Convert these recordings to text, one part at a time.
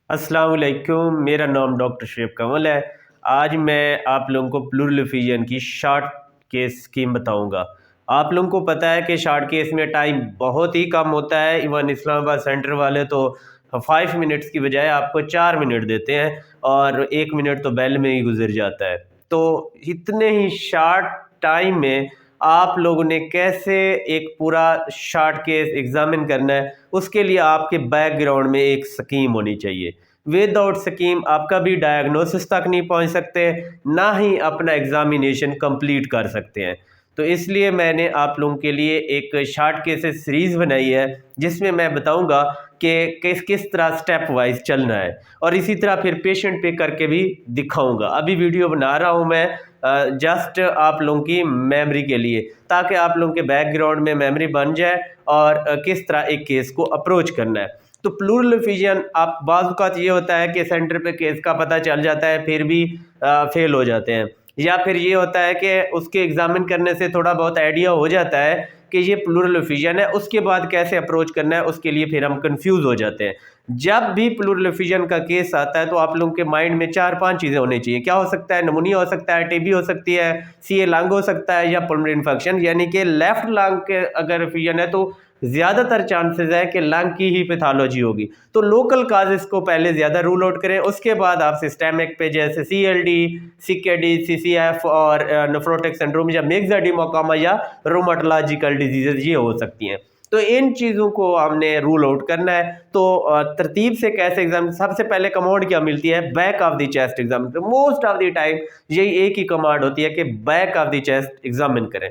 अस्सलाम वालेकुम, मेरा नाम डॉक्टर शुएब कंवल है। आज मैं आप लोगों को प्लूरल एफिजियन की शॉर्ट केस स्कीम बताऊंगा। आप लोगों को पता है कि शॉर्ट केस में टाइम बहुत ही कम होता है। इवन इस्लामाबाद सेंटर वाले तो 5 मिनट्स की बजाय आपको 4 मिनट देते हैं और 1 मिनट तो बेल में ही गुजर जाता है। तो इतने ही शॉर्ट टाइम में आप लोगों ने कैसे एक पूरा शॉर्ट केस एग्जामिन करना है, उसके लिए आपके बैकग्राउंड में एक स्कीम होनी चाहिए। विदाउट स्कीम आप कभी डायग्नोसिस तक नहीं पहुंच सकते, ना ही अपना एग्जामिनेशन कंप्लीट कर सकते हैं। तो इसलिए मैंने आप लोगों के लिए एक शॉर्ट केसेस सीरीज़ बनाई है, जिसमें मैं बताऊंगा कि किस किस तरह स्टेप वाइज चलना है, और इसी तरह फिर पेशेंट पे करके भी दिखाऊंगा। अभी वीडियो बना रहा हूं मैं जस्ट आप लोगों की मेमोरी के लिए, ताकि आप लोगों के बैकग्राउंड में मेमोरी बन जाए और किस तरह एक केस को अप्रोच करना है। तो प्लूरल एफिजियन आप बाज़ औक़ात ये होता है कि सेंटर पे केस का पता चल जाता है फिर भी फेल हो जाते हैं, या फिर ये होता है कि उसके एग्जामिन करने से थोड़ा बहुत आइडिया हो जाता है कि ये प्लूरल एफिजियन है, उसके बाद कैसे अप्रोच करना है उसके लिए फिर हम कंफ्यूज हो जाते हैं। जब भी प्लूरल एफिजियन का केस आता है तो आप लोगों के माइंड में 4-5 चीज़ें होनी चाहिए। क्या हो सकता है? नमूनिया हो सकता है, टीबी हो सकती है, सीए लंग हो सकता है, या पल्मोनरी इन्फेक्शन, यानी कि लेफ्ट लंग के अगर एफिजियन है तो ज़्यादातर चांसेस है कि लंग की ही पैथोलॉजी होगी। तो लोकल काजेस को पहले ज़्यादा रूल आउट करें, उसके बाद आप सिस्टेमिक पे जैसे सीएलडी, सीकेडी, सीसीएफ और नेफ्रोटिक सिंड्रोम या मिक्स्ड एडिनोकार्सिनोमा या रोमाटोलॉजिकल डिजीजेज ये हो सकती हैं। तो इन चीज़ों को हमने रूल आउट करना है। तो तरतीब से कैसे एग्जाम, सबसे पहले कमांड क्या मिलती है? Back of the chest examine. Most of the time यही एक ही कमांड होती है कि back of the chest examine करें।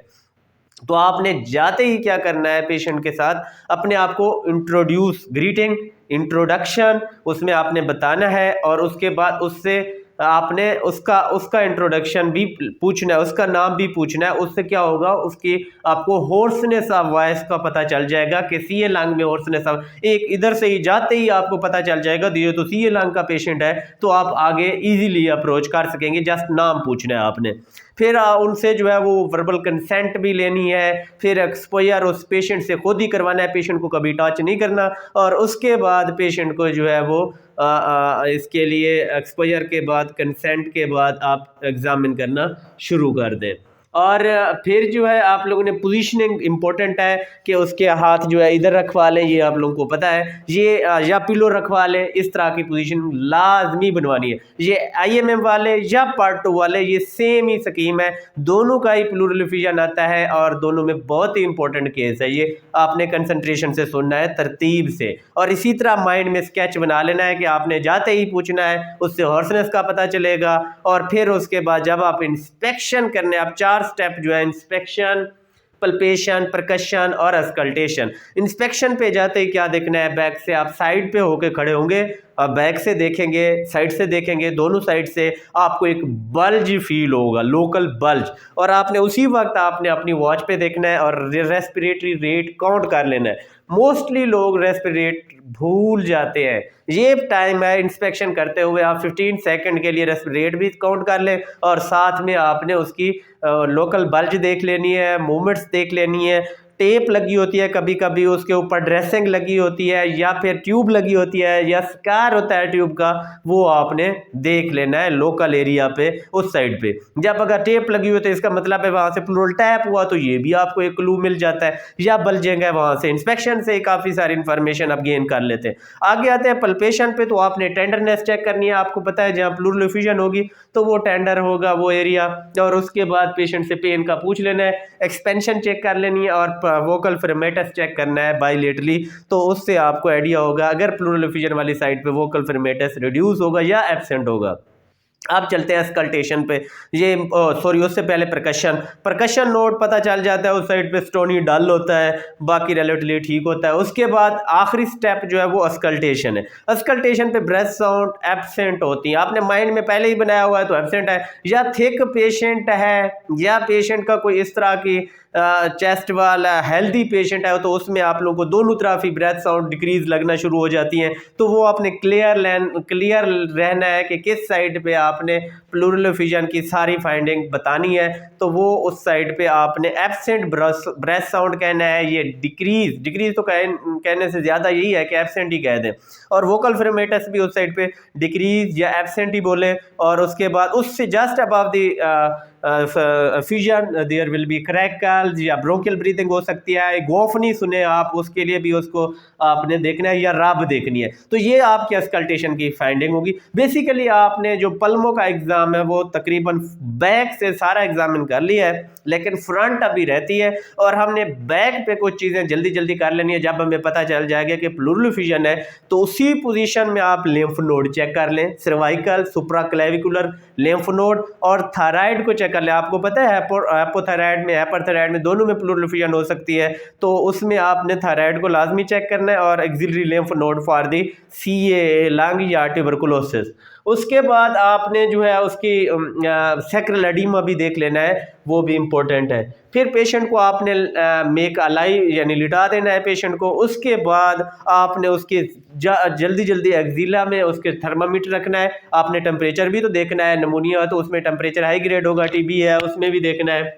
तो आपने जाते ही क्या करना है, पेशेंट के साथ अपने आप को इंट्रोड्यूस, ग्रीटिंग, इंट्रोडक्शन उसमें आपने बताना है, और उसके बाद उससे आपने उसका उसका इंट्रोडक्शन भी पूछना है, उसका नाम भी पूछना है। उससे क्या होगा, उसकी आपको होर्सनेस ऑफ वॉइस का पता चल जाएगा कि सीए लंग में होर्सनेस ऑफ, एक इधर से ही जाते ही आपको पता चल जाएगा ये तो सीए लंग का पेशेंट है, तो आप आगे इजीली अप्रोच कर सकेंगे। जस्ट नाम पूछना है आपने। फिर उनसे जो है वो वर्बल कंसेंट भी लेनी है। फिर एक्सपोजर उस पेशेंट से खुद ही करवाना है, पेशेंट को कभी टच नहीं करना। और उसके बाद पेशेंट को जो है वो इसके लिए एक्सपोजर के बाद, कंसेंट के बाद आप एग्जामिन करना शुरू कर दें। और फिर जो है आप लोगों ने पोजीशनिंग इम्पोर्टेंट है कि उसके हाथ जो है इधर रखवा लें, ये आप लोगों को पता है। ये या पिलो रखवा लें, इस तरह की पोजीशन लाजमी बनवानी है। ये आईएमएम वाले या पार्ट 2 वाले ये सेम ही स्कीम है, दोनों का ही प्लूरल एफिजियन आता है और दोनों में बहुत ही इंपॉर्टेंट केस है। ये आपने कंसंट्रेशन से सुनना है, तरतीब से, और इसी तरह माइंड में स्केच बना लेना है कि आपने जाते ही पूछना है, उससे हॉर्सनेस का पता चलेगा। और फिर उसके बाद जब आप इंस्पेक्शन करने, आप 4 स्टेप जो है, इंस्पेक्शन, पल्पेशन, परकशन और अस्कल्टेशन। इंस्पेक्शन पे जाते ही क्या देखना है, बैक से आप साइड पे होके खड़े होंगे, बैक से देखेंगे, साइड से देखेंगे, दोनों साइड से आपको एक बल्ज फील होगा, लोकल बल्ज। और आपने उसी वक्त आपने अपनी वॉच पे देखना है और रेस्पिरेटरी रेट काउंट कर लेना है। मोस्टली लोग रेस्पिरेट भूल जाते हैं, ये टाइम है इंस्पेक्शन करते हुए आप 15 सेकंड के लिए रेस्पिरेट भी काउंट कर लें, और साथ में आपने उसकी लोकल बल्ज देख लेनी है, मूवमेंट्स देख लेनी है। टेप लगी होती है कभी कभी, उसके ऊपर ड्रेसिंग लगी होती है, या फिर ट्यूब लगी होती है, या स्कार होता है ट्यूब का, वो आपने देख लेना है लोकल एरिया पे, उस साइड पे। जब अगर टेप लगी हुई तो इसका मतलब है वहां से प्लूरल टैप हुआ, तो ये भी आपको एक क्लू मिल जाता है। या बल्जेंगे वहां से, इंस्पेक्शन से काफी सारी इंफॉर्मेशन आप गेन कर लेते हैं। आगे आते हैं पल्पेशन पे, तो आपने टेंडरनेस चेक करनी है। आपको पता है जहाँ प्लूरल एफिजियन होगी तो वो टेंडर होगा वो एरिया, और उसके बाद पेशेंट से पेन का पूछ लेना है, एक्सपेंशन चेक कर लेनी है, और वोकल फ्रेमेटस चेक करना है बायलेटरली। तो उससे आपको आइडिया होगा अगर प्लूरल एफिजियन वाली साइड पे वोकल फ्रेमेटस रिड्यूस होगा या एब्सेंट होगा। अब चलते हैं स्कल्टेशन पे। ये सॉरी, उससे पहले परकशन, परकशन नोट पता चल जाता है, उस साइड पे स्टोनी डल होता है, बाकी रिलेटिवली ठीक होता है। उसके बाद आखिरी स्टेप जो है वो स्कल्टेशन है। स्कल्टेशन पे ब्रेथ साउंड एब्सेंट होती है, आपने माइंड में पहले ही बनाया हुआ है तो एब्सेंट है, या थिक पेशेंट है, या पेशेंट का कोई इस तरह की चेस्ट वाला हेल्दी पेशेंट है तो उसमें आप लोगों को दोनों तरफ ही ब्रेथ साउंड डिक्रीज लगना शुरू हो जाती हैं, तो वो आपने क्लियर रहना है कि किस साइड पे आपने प्लूरल एफिशिएंसी की सारी फाइंडिंग बतानी है। तो वो उस साइड पे आपने एब्सेंट ब्रेथ साउंड कहना है, ये डिक्रीज तो कहने से ज़्यादा यही है कि एब्सेंट ही कह दें, और वोकल फ्रेमेटस भी उस साइड पे डिक्रीज या एब्सेंट ही बोले। और उसके बाद उससे just above the effusion there will be crackles या ब्रोंकियल ब्रीथिंग हो सकती है। गोफनी सुने आप, उसके लिए भी उसको आपने देखना है या रब देखनी है। तो ये आपकी अस्कल्टेशन की फाइंडिंग होगी। बेसिकली आपने जो पल्मों का एग्जाम है वो तकरीबन बैक से सारा एग्जामिन कर लिया है, लेकिन फ्रंट अभी रहती है और हमने बैक पे कुछ चीज़ें जल्दी जल्दी कर लेनी है। जब हमें पता चल जाएगा कि प्लूरल एफिशिएंसी है तो उसी पोजीशन में आप लिम्फ नोड चेक कर लें, सर्वाइकल, सुप्राक्लेविकुलर लिम्फ नोड और थायराइड को चेक कर लें। आपको पता है हाइपोथायराइड में, हाइपरथायराइड में दोनों में प्लूरल एफिशिएंसी हो सकती है, तो उसमें आपने थायराइड को लाजमी चेक करना है और axillary lymph node for the CAA lung या ट्यूबरकुलोसिस। उसके बाद आपने जो है उसकी सैक्रल एडिमा भी देख लेना है, वो भी इम्पोर्टेंट है। फिर पेशेंट को आपने मेक अलाइव यानी लिटा देना है पेशेंट को। उसके बाद आपने उसके जल्दी जल्दी एक्जिला में उसके थर्मामीटर रखना है। आपने टेम्परेचर भी तो देखना है, नमूनिया है तो उसमें टेम्परेचर हाई ग्रेड होगा, TB है उसमें भी देखना है।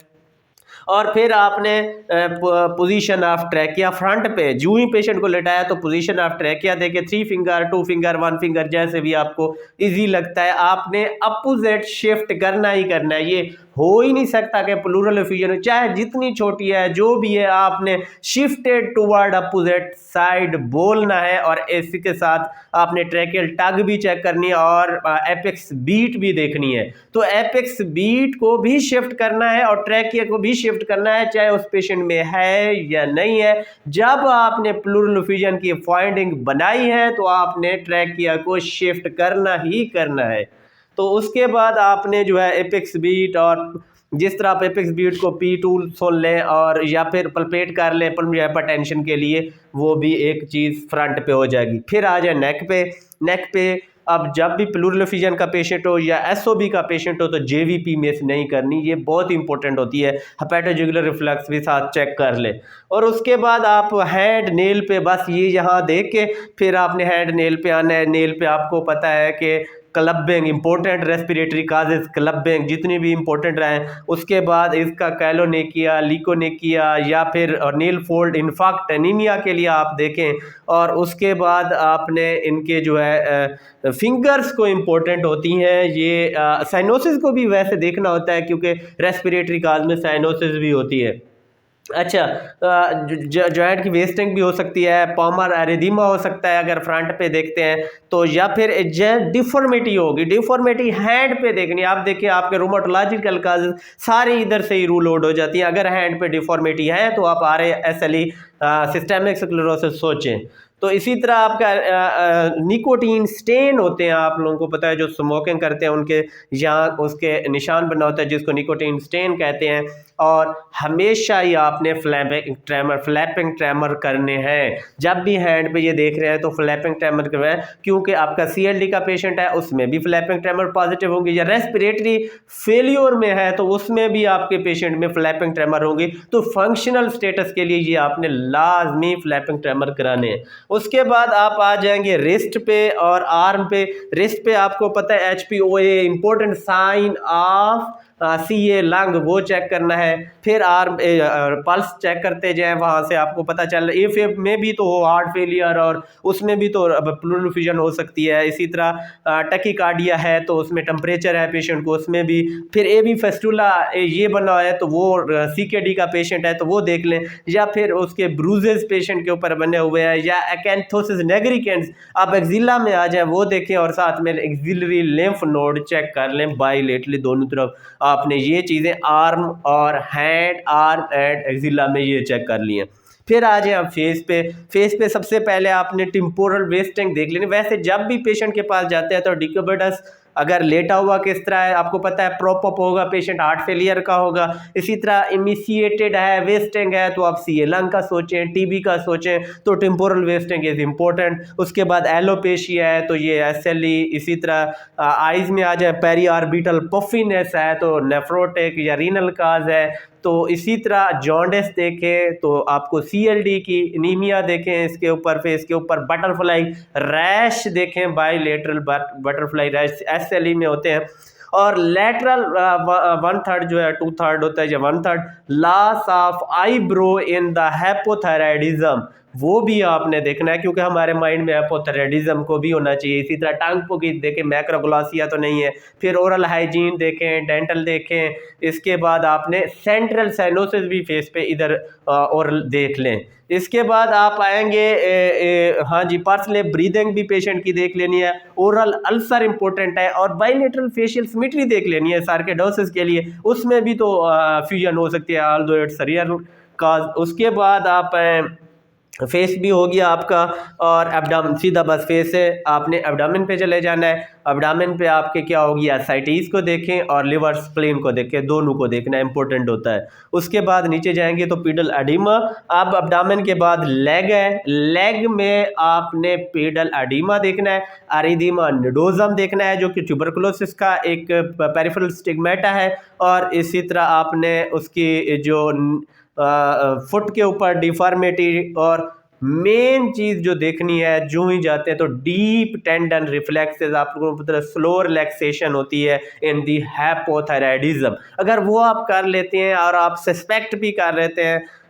और फिर आपने पोजीशन ऑफ ट्रैकिया फ्रंट पे जो ही पेशेंट को लेटाया तो पोजीशन ऑफ ट्रैकिया देके 3 फिंगर, 2 फिंगर, 1 फिंगर जैसे भी आपको इजी लगता है आपने अपोजिट शिफ्ट करना ही करना है। ये हो ही नहीं सकता कि प्लूरल एफिशिएंसी चाहे जितनी छोटी है जो भी है आपने शिफ्टेड टुवर्ड अपोजिट साइड बोलना है। और इसी के साथ आपने ट्रैकियल टग भी चेक करनी है और एपेक्स बीट भी देखनी है। तो एपेक्स बीट को भी शिफ्ट करना है और ट्रैकिया को भी शिफ्ट करना है, चाहे उस पेशेंट में है या नहीं है। जब आपने प्लूरल एफिशिएंसी की फाइंडिंग बनाई है तो आपने ट्रैकिया को शिफ्ट करना ही करना है। तो उसके बाद आपने जो है एपेक्स बीट, और जिस तरह आप एपेक्स बीट को P2 सुन लें और या फिर पल्पेट कर लें पल्मोनरी हाइपरटेंशन के लिए, वो भी एक चीज़ फ्रंट पे हो जाएगी। फिर आ जाए नेक पे अब जब भी प्लूरल एफिशिएंसी का पेशेंट हो या SOB का पेशेंट हो तो JVP मिस नहीं करनी, ये बहुत इंपॉर्टेंट होती है। हेपेटोजुगुलर रिफ्लक्स भी साथ चेक कर ले। और उसके बाद आप हैंड नेल पे बस ये यहाँ देख के फिर आपने हैंड नेल पे आना है। नेल पे आपको पता है कि clubbing important, respiratory causes clubbing जितनी भी इंपॉर्टेंट रहे। उसके बाद इसका कैलोनेकिया, लिकोनेकिया या फिर नेल फोल्ड इन्फाक्ट एनीमिया के लिए आप देखें। और उसके बाद आपने इनके जो है फिंगर्स को इम्पोर्टेंट होती हैं। ये साइनोसिस को भी वैसे देखना होता है क्योंकि रेस्पिरेटरी काज में साइनोसिस भी होती है। अच्छा, जॉइंट की वेस्टिंग भी हो सकती है, पामर एरिदीमा हो सकता है अगर फ्रंट पे देखते हैं तो, या फिर डिफॉर्मिटी होगी। डिफॉर्मिटी हैंड पे देखनी है। आप देखिए आपके रोमाटोलॉजिकल काजेज सारी इधर से ही रूल आउट हो जाती है। अगर हैंड पे डिफॉर्मिटी है तो आप RASLE सिस्टेमिक स्क्लेरोसिस सोचें। तो इसी तरह आपका निकोटीन स्टेन होते हैं, आप लोगों को पता है जो स्मोकिंग करते हैं उनके यहाँ उसके निशान बना होता है जिसको निकोटीन स्टेन कहते हैं। और हमेशा ही आपने फ्लैपिंग ट्रेमर करने हैं। जब भी हैंड पे ये देख रहे हैं तो फ्लैपिंग ट्रेमर करवाएं, क्योंकि आपका CLD का पेशेंट है उसमें भी फ्लैपिंग ट्रेमर पॉजिटिव होंगे, या रेस्पिरेटरी फेलियर में है तो उसमें भी आपके पेशेंट में फ्लैपिंग ट्रेमर होंगी। तो फंक्शनल स्टेटस के लिए ये आपने लाजमी फ्लैपिंग ट्रेमर कराने हैं। उसके बाद आप आ जाएंगे रिस्ट पे और आर्म पे। रिस्ट पे आपको पता है HPOA important sign of CA lung वो चेक करना है। फिर आर्म पल्स चेक करते जाए, वहाँ से आपको पता चल AFib में भी तो हो हार्ट फेलियर और उसमें भी तो प्लूरल एफिशिएंसी हो सकती है। इसी तरह टकीकार्डिया है तो उसमें टेम्परेचर है पेशेंट को, उसमें भी। फिर AV फेस्टुला ये बना है तो वो CKD का पेशेंट है तो वो देख लें, या फिर उसके ब्रूजेस पेशेंट के ऊपर बने हुए हैं, या अकैंथोसिस निग्रिकेंस आप एक्जिला में आ जाए वो देखें, और साथ में एक्सिलरी लिम्फ नोड चेक कर लें बाइलेटरली दोनों तरफ। आपने ये चीज़ें आर्म और हैंड, आर्म एंड एक्जिला में ये चेक कर लिए। फिर आ जाए आप फेस पे। फेस पे सबसे पहले आपने टेम्पोरल वेस्टिंग देख लेनी। वैसे जब भी पेशेंट के पास जाते हैं तो डिक्यूबिटस अगर लेटा हुआ किस तरह है आपको पता है, प्रोपअप होगा, पेशेंट हार्ट फेलियर का होगा। इसी तरह इमिशिएटेड है, वेस्टिंग है तो आप CA लंग का सोचें, TB का सोचें, तो टेम्पोरल वेस्टिंग इज इम्पोर्टेंट। उसके बाद एलोपेशिया है तो ये SLE। इसी तरह आइज में आ जाए पेरी ऑर्बिटल पफिनेस है तो नेफ्रोटिक या रीनल काज है तो इसी तरह जॉन्डिस देखें तो आपको CLD की एनीमिया देखें इसके ऊपर, फेस के ऊपर बटरफ्लाई रैश देखें, बाईलेटरल बटरफ्लाई रैश SLE में होते हैं। और लेटरल 1/3 जो है 2/3 होता है या 1/3 loss of eyebrow in the hypothyroidism, वो भी आपने देखना है क्योंकि हमारे माइंड में हाइपोथायराइडिज्म को भी होना चाहिए। इसी तरह टांग की देखें, मैक्रोग्लॉसिया तो नहीं है। फिर ओरल हाइजीन देखें, डेंटल देखें। इसके बाद आपने सेंट्रल साइनोसिस भी फेस पे इधर ओरल देख लें। इसके बाद आप आएंगे हाँ जी, पर्सनल ब्रीदिंग भी पेशेंट की देख लेनी है। ओरल अल्सर इंपॉर्टेंट है और बाइलेटरल फेशियल सिमेट्री देख लेनी है सार्कोइडोसिस के लिए, उसमें भी तो फ्यूजन हो सकती है ऑल्दो इट्स रेयर काज। उसके बाद आप फेस भी हो गया आपका और एब्डामन, सीधा बस फेस है, आपने एब्डामन पे चले जाना है। एब्डामन पे आपके क्या होगी, एसाइटिस को देखें और लिवर स्प्लीन को देखें, दोनों को देखना इंपॉर्टेंट होता है। उसके बाद नीचे जाएंगे तो पीडल एडिमा। अब एब्डामन के बाद लेग है, लेग में आपने पीडल एडिमा देखना है, एरिथेमा नोडोजम देखना है जो कि ट्यूबरकुलोसिस का एक पेरिफेरल स्टिग्मेटा है। और इसी तरह आपने उसकी जो फुट के ऊपर डिफॉर्मिटी, और मेन चीज जो देखनी है जो ही जाते हैं तो डीप टेंडन रिफ्लेक्सेस, आपको पता है स्लो रिलैक्सेशन होती है इन दी हाइपोथायराइडिज्म। अगर वो आप कर लेते हैं और आप सस्पेक्ट भी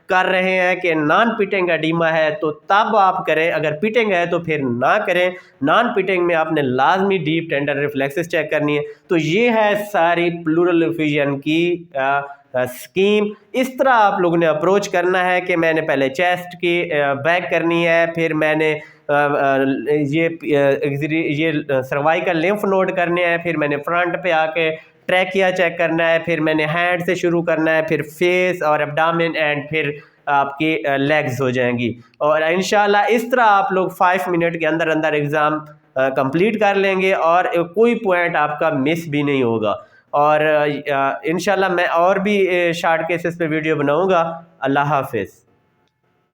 कर रहे हैं कि नॉन पिटिंग एडिमा है तो तब आप करें, अगर पिटिंग है तो फिर ना करें। नॉन पिटिंग में आपने लाजमी डीप टेंडन रिफ्लेक्सेस चेक करनी है। तो ये है सारी प्लूरल एफिजियन की स्कीम। इस तरह आप लोगों ने अप्रोच करना है कि मैंने पहले चेस्ट की बैक करनी है, फिर मैंने ये सर्वाइकल लिम्फ नोड करने हैं, फिर मैंने फ्रंट पे आके ट्रैकिया चेक करना है, फिर मैंने हैंड से शुरू करना है, फिर फेस और एब्डामिन एंड फिर आपकी लेग्स हो जाएंगी। और इंशाल्लाह इस तरह आप लोग 5 मिनट के अंदर अंदर एग्ज़ाम कंप्लीट कर लेंगे और कोई पॉइंट आपका मिस भी नहीं होगा। और इंशाल्लाह मैं और भी शॉर्ट केसेस पे वीडियो बनाऊंगा। अल्लाह हाफिज़।